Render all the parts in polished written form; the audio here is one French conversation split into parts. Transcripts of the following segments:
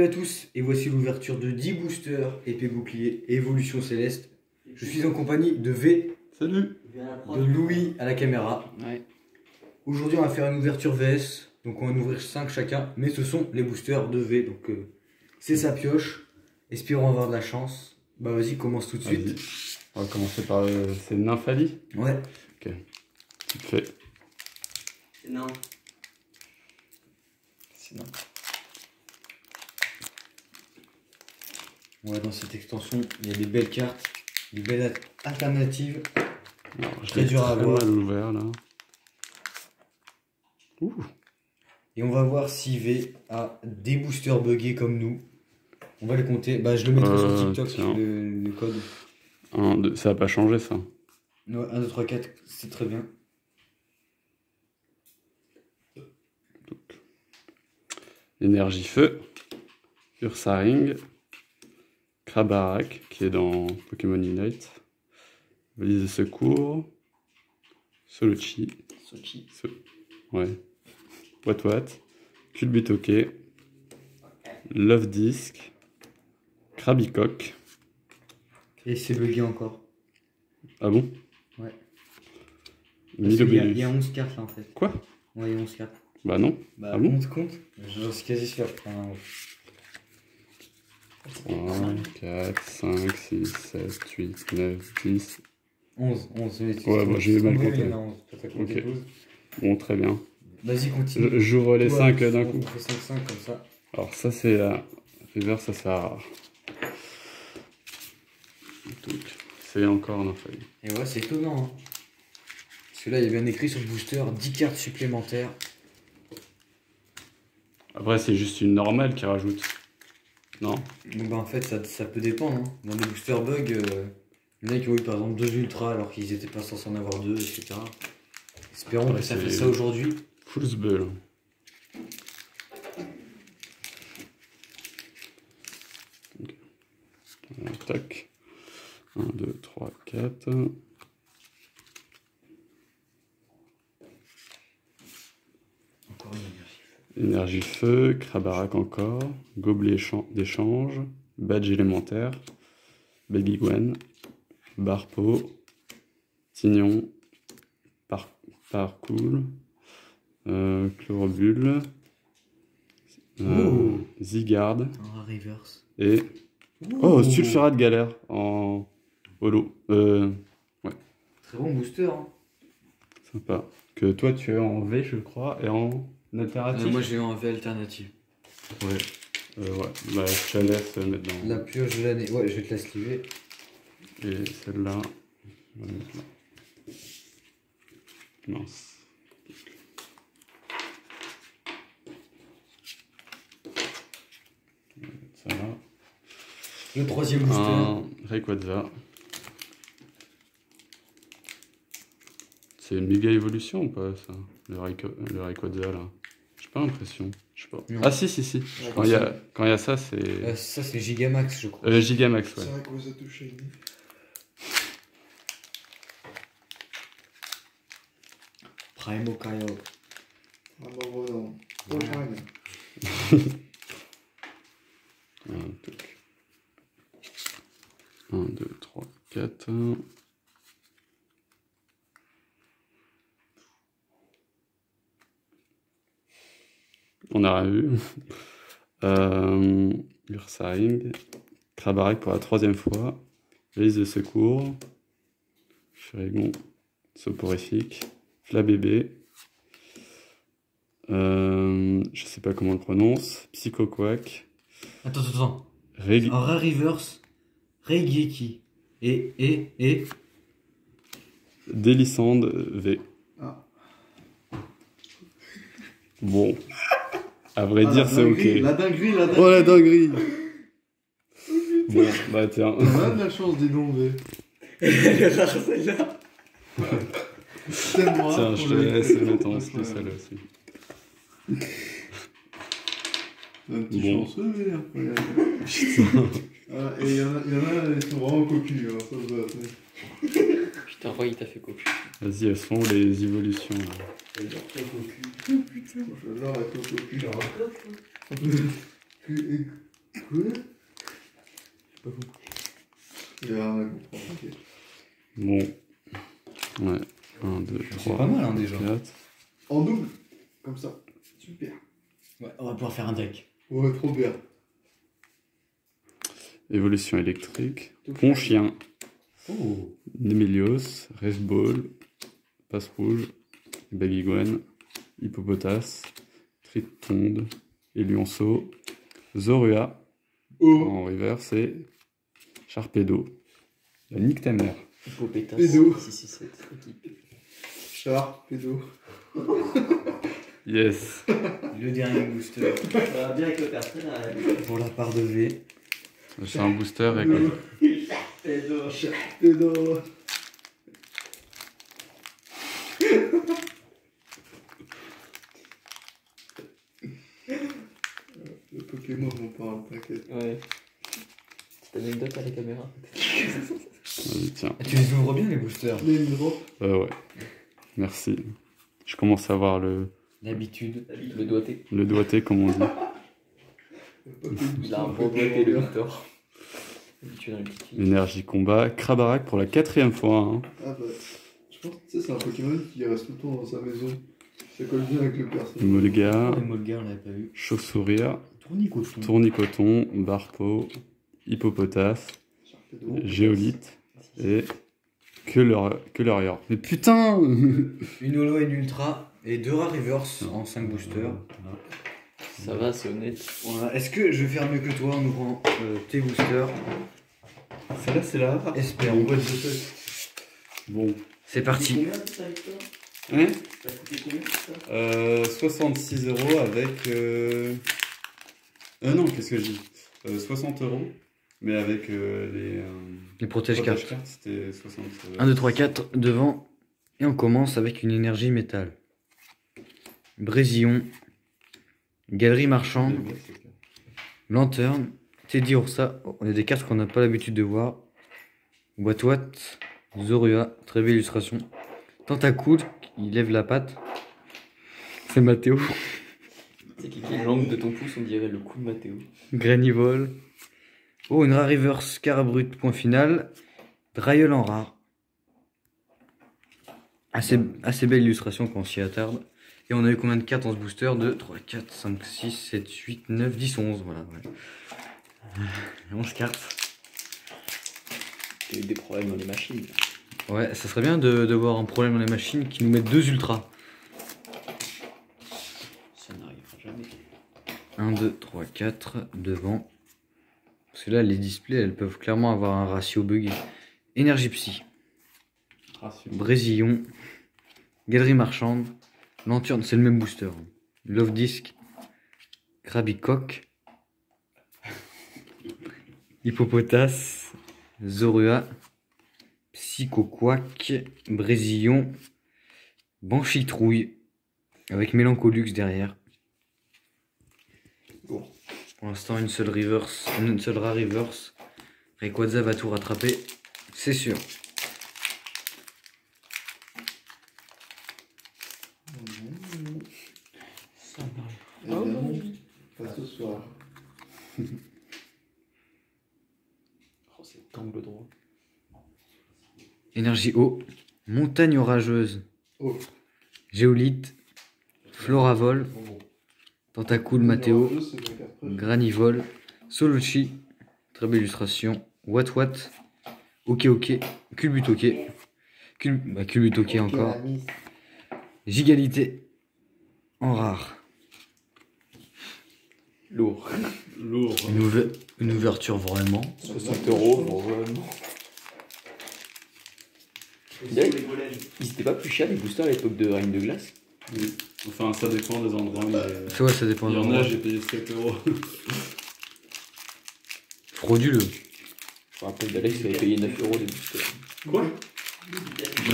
Salut à tous, et voici l'ouverture de 10 boosters épée bouclier Évolution Céleste. Je suis en compagnie de V, salut, de Louis à la caméra. Ouais. Aujourd'hui on va faire une ouverture VS, donc on va en ouvrir 5 chacun, mais ce sont les boosters de V, donc c'est sa pioche. Espérons avoir de la chance. Bah vas-y, commence tout de suite. On va commencer par c'est Nymphali. Ouais. Ok, tu te fais. C'est non. C'est non. Ouais, dans cette extension, il y a des belles cartes, des belles alternatives. Alors, je Très l'ai dur à voir. mal ouvert là. Ouh. Et on va voir si V a des boosters buggés comme nous. On va les compter. Bah, je le mettrai sur TikTok, le code. 1, 2, ça n'a pas changé ça. Ouais, 1, 2, 3, 4, c'est très bien. Donc, Énergie Feu, Ursaring, Krabarak qui est dans Pokémon Unite, Valise de Secours, Solochi, Sochi. ouais, Wat, Culbitoke, Love Disc, Krabicock. Et c'est bugué encore. Ah bon? Ouais. Milobellus. Il y a 11 cartes là en fait. Quoi? Ouais, il y a 11 cartes. Bah non. Bah, Ah bon? compte. J'en suis quasi sûr. 3, 4, 5, 6, 7, 8, 9, 10. 11. Ouais, bon, j'ai mal compté. Ok. Bon, très bien. Vas-y, continue. J'ouvre les 5 d'un coup. On fait 5 comme ça. Alors ça c'est River, ça c'est rare. Donc, c'est encore un feuille. Et ouais, c'est étonnant. Hein. Parce que là, il y a bien écrit sur le booster 10 cartes supplémentaires. Après c'est juste une normale qui rajoute. Non? Donc bah en fait ça peut dépendre. Hein. Dans des boosters bugs, il y en a qui ont eu par exemple 2 ultras alors qu'ils étaient pas censés en avoir 2, etc. Espérons que ça fait ça aujourd'hui. Full sbull. Okay. Tac. 1, 2, 3, 4. Encore une énergie. Énergie feu, Krabarak encore, gobelet d'échange, badge élémentaire, Baby Gwen, Barpo, Tignon, Parcool, Chlorobule, Zygarde Un reverse. et oh, Sulfurat Galère en holo. Ouais. Très bon booster. Hein. Sympa. Que toi tu es en V je crois et en alternatif. Moi j'ai eu un V alternative. Ouais. Ouais. Bah, je te laisse mettre dans. La pioche de l'année. Ouais, je vais te la sliver. Et celle-là, je vais la mettre là. Mince. On va mettre ça là. Le troisième booster. Un Rayquaza. C'est une méga évolution ou pas ça? Le Rayquaza là? J'ai pas l'impression. Je sais pas. Non. Ah si. Ouais, Quand il y a ça c'est. Ça c'est Gigamax je crois. Gigamax, ouais. C'est vrai qu'on les a touchés. Primo Kaio. Ah bah voilà. Prochain. Tac. 1, 2, 3, 4. On a rien vu. Ursaring. Krabarak pour la 3e fois. Valise de secours. Furigon. Soporifique. Flabébé. Je sais pas comment on le prononce. Psychoquack. Attends. Rég... Un rare reverse. Reigeki. Et. Délicande V. Ah. Bon. À vrai dire, c'est ok. La dinguerie. Oh la dinguerie. Bon, bah tiens. On a de la chance, dis donc, mais. Elle est rare celle-là. C'est moi. Tiens, je te laisse mettre en spécial aussi. Un petit Bon. chanceux, mais incroyable. Putain. Ah, et il y en a, ils sont vraiment cocus, hein, ça se voit. Putain, Roy, il t'a fait cocu. Vas-y, elles sont les évolutions. J'adore être au cocu. Quoi? Pas compris. J'ai rien à comprendre, ok. Bon. Ouais. 1, 2, C'est 3, pas mal, hein, déjà. 4. En double, comme ça. Super. Ouais, on va pouvoir faire un deck. Ouais, trop bien. Évolution électrique. Pont chien. Oh. Nemelios. Resball. Passe rouge. Babygwen. Hippopotas. Tritonde. Et Lionceau. Zorua. Oh. En reverse et Sharpedo. La nique ta mère. Hippopétas. Pédo. 667. Équipe. Char, pédo. Yes. Le dernier booster Ça va bien avec le personnage. pour la part de V. C'est un booster avec Pédo. Char, pédo. Le Pokémon m'en parle, t'inquiète. Ouais. Petite anecdote à la caméra. Vas-y, tiens. Tu les ouvres bien les boosters. Name drop. Ouais. Merci. Je commence à voir D'habitude. Le doigté. le doigté, comme on dit. Il a un bon doigté, le Victor. Habitué dans les petites filles. Énergie combat. Krabarak pour la 4e fois. Hein. Ah bah, je pense que tu sais, c'est un Pokémon qui reste tout le temps dans sa maison. Ça colle bien avec le personnage. Molga. Les Molgar, on l'avait pas vu. Chauve-souris. Tournicoton. Tournicoton. Barpo. Hippopotas. Char, pédo. Géolite. Et Colorior. Mais putain. Une holo et une ultra. Et 2 rares reverse en 5 boosters. Ça va, c'est honnête. Voilà. Est-ce que je vais faire mieux que toi en ouvrant tes boosters? Celle-là, c'est la rare. Espérons. Bon. C'est parti. Combien ça, Victor? Hein Ça a coûté combien ça? 66 € avec... non, qu'est-ce que je dis 60 €. Mais avec Les protège protège cartes. cartes, c'était 60 1, 2, 3, 4 devant. Et on commence avec une énergie métal. Brésillon. Galerie marchande. Lanterne. Teddy Ursa. On a des cartes qu'on n'a pas l'habitude de voir. Watwat. Zorua. Très belle illustration. Tentacool. Il lève la patte. C'est Mathéo. C'est qui l'angle de ton pouce, on dirait le coup de Mathéo. Granivol. Oh, une rare reverse. Carabrut. Point final. Drayeul en rare. Assez belle illustration quand on s'y attarde. Et on a eu combien de cartes dans ce booster? 2, 3, 4, 5, 6, 7, 8, 9, 10, 11. Voilà, ouais. 11 cartes. Il y a eu des problèmes dans les machines. Ouais, ça serait bien de voir un problème dans les machines qui nous mettent 2 ultras. Ça n'arrivera jamais. 1, 2, 3, 4 devant. Parce que là, les displays, elles peuvent clairement avoir un ratio buggé. Énergie psy. Brésillon. Galerie marchande. Lanterne, c'est le même booster. Love Disc. Krabicoque. Hippopotas. Zorua. Psychoquack. Brésillon. Banchitrouille. Avec Mélancolux derrière. Bon. Pour l'instant, une seule rare reverse. Rayquaza va tout rattraper, c'est sûr. Ça n'arrive Évidemment, pas ce soir. Oh, c'est angle droit. Énergie eau. Montagne orageuse. Oh. Géolite. Floravol. Tentacool Mathéo. C'est ma carte préférée. Granivol. Soluchi. Très belle illustration. Watwat. Ok. Culbutoke. Culbutoke encore. Gigalité. En rare. Lourd. Lourd. Une ouverture vraiment. 60 €, bon, vraiment. Ils étaient pas plus chers les boosters à l'époque de Reine de Glace? Oui. Enfin, ça dépend des endroits, mais... C'est vrai, ça dépend. Il y en des a, endroits. j'ai payé 7 €. Frauduleux. Je me rappelle d'Alex qui avait payé 9 € les boosters. Quoi?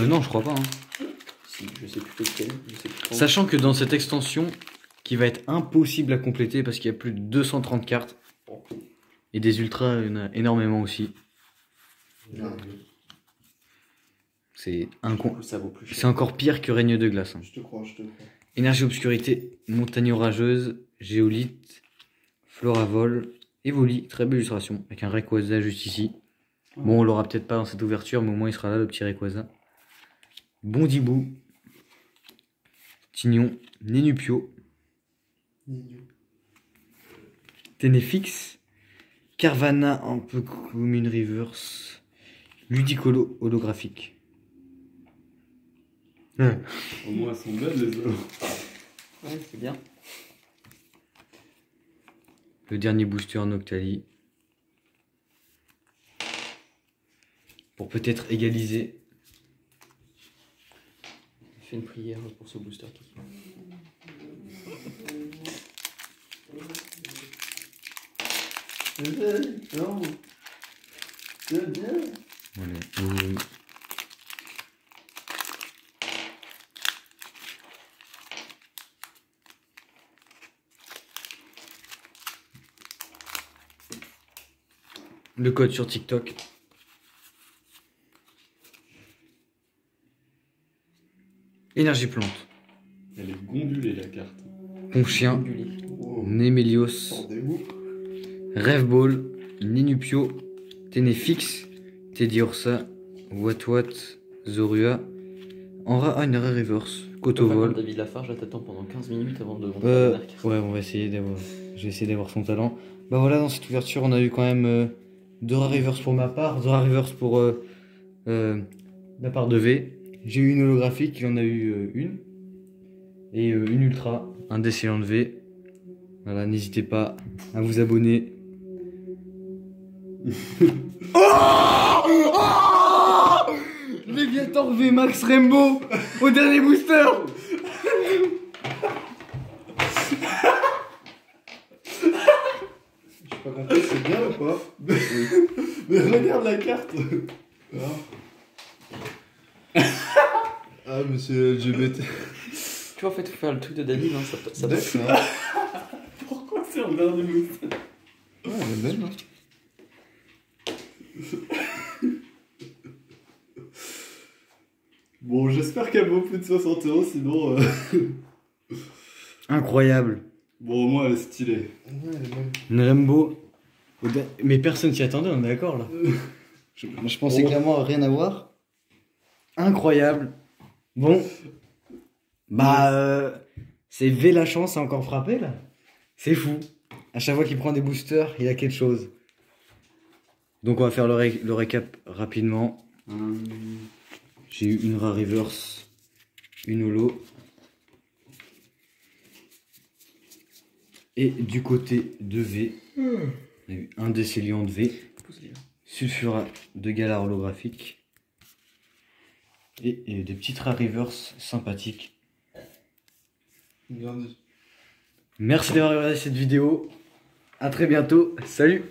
Non, je crois pas. Hein. Si, je sais plus lequel, je sais plus quand. Sachant que dans cette extension, qui va être impossible à compléter parce qu'il y a plus de 230 cartes, et des ultras, il y en a énormément aussi. Non, C'est Ça vaut plus cher. c'est encore pire que Règne de glace. Hein. je te crois. Énergie obscurité, montagne orageuse, géolite, Floravol, Evoli, très belle illustration, avec un Rayquaza juste ici. Bon, on l'aura peut-être pas dans cette ouverture, mais au moins il sera là, le petit Rayquaza. Bondibou, Tignon, Nénupio, Ténéfix, Carvana un peu comme une reverse, Ludicolo holographique. Au moins, elles sont belles les autres. Ouais, c'est bien. Le dernier booster Noctali. Pour peut-être égaliser. Fais une prière pour ce booster. Non. C'est bien. Voilà. Le code sur TikTok. Énergie plante. Elle est gondulée la carte. Ponchien. Oh. Némélios. Rendez-vous. Rêveball. Ninupio. Ténéfix. Teddy Ursa. Watwat. Zorua. Une rare reverse. Cotovol. David Lafarge, t'attends pendant 15 minutes avant de montrer Ouais, la marque. on va essayer d'avoir. Je vais essayer d'avoir son talent. Bah voilà, dans cette ouverture, on a eu quand même 2 rares reverse pour ma part, 2 rares reverse pour la part de V. J'ai eu une holographique, il en a eu une. Et une ultra, un décélant de V. Voilà, n'hésitez pas à vous abonner. Léviathan V Max Rainbow au dernier booster. Je sais pas compris, c'est bien ou pas? Mais regarde la carte. Ah, monsieur LGBT. Tu vois, en fait, faut faire le truc de David, hein, ça passe. D'accord. Pourquoi c'est en dernier booster? Ouais, elle est belle, hein. Bon, j'espère qu'elle vaut plus de 60 €, sinon. Incroyable. Bon, au moins elle est stylée. Ouais, elle est belle. Une Rainbow. Mais personne s'y attendait, on est d'accord là. Je pensais clairement rien à voir. Incroyable. Bon. Bah, c'est V la chance a encore frappé là. C'est fou. À chaque fois qu'il prend des boosters, il a quelque chose. Donc on va faire le récap rapidement. J'ai eu une rare reverse, une holo. Et du côté de V, on a eu un Décéliant de V, Sulfura de Galar holographique et des petites rares reverse sympathiques. Bien dit. Merci d'avoir regardé cette vidéo. À très bientôt. Salut!